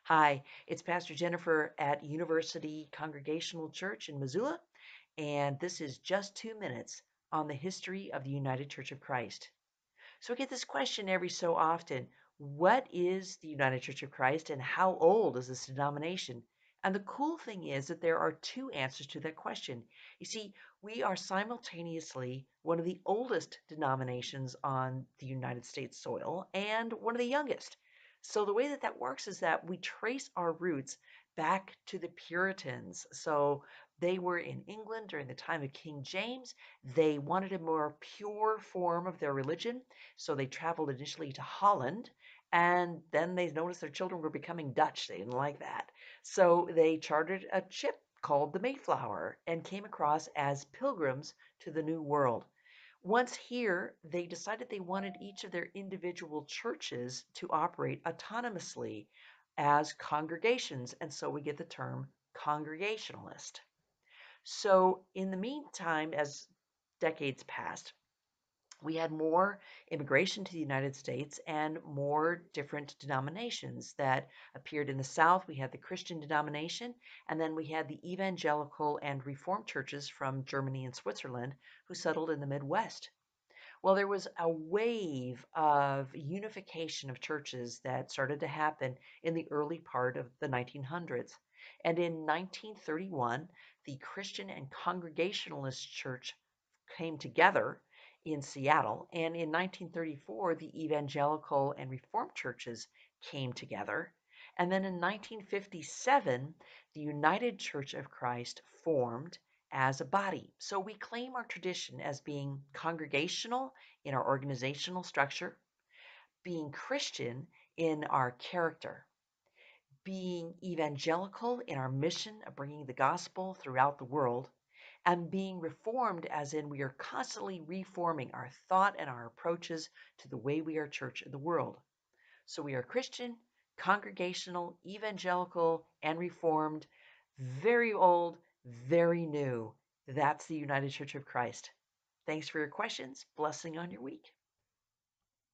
Hi, it's Pastor Jennifer at University Congregational Church in Missoula, and this is just 2 minutes on the history of the United Church of Christ. So I get this question every so often. What is the United Church of Christ and how old is this denomination? And the cool thing is that there are two answers to that question. You see, we are simultaneously one of the oldest denominations on the United States soil and one of the youngest. So the way that that works is that we trace our roots back to the Puritans. So they were in England during the time of King James. They wanted a more pure form of their religion, so they traveled initially to Holland, and then they noticed their children were becoming Dutch. They didn't like that. So they chartered a ship called the Mayflower and came across as pilgrims to the New World. Once here, they decided they wanted each of their individual churches to operate autonomously as congregations, and so we get the term Congregationalist. So, in the meantime, as decades passed, we had more immigration to the United States and more different denominations that appeared in the South. We had the Christian denomination, and then we had the evangelical and Reformed churches from Germany and Switzerland who settled in the Midwest. Well, there was a wave of unification of churches that started to happen in the early part of the 1900s. And in 1931, the Christian and Congregationalist Church came together in Seattle. And in 1934, the evangelical and Reformed churches came together. And then in 1957, the United Church of Christ formed as a body. So we claim our tradition as being congregational in our organizational structure, being Christian in our character, being evangelical in our mission of bringing the gospel throughout the world, and being reformed as in we are constantly reforming our thought and our approaches to the way we are church in the world. So we are Christian, congregational, evangelical, and reformed, very old, very new. That's the United Church of Christ. Thanks for your questions. Blessing on your week.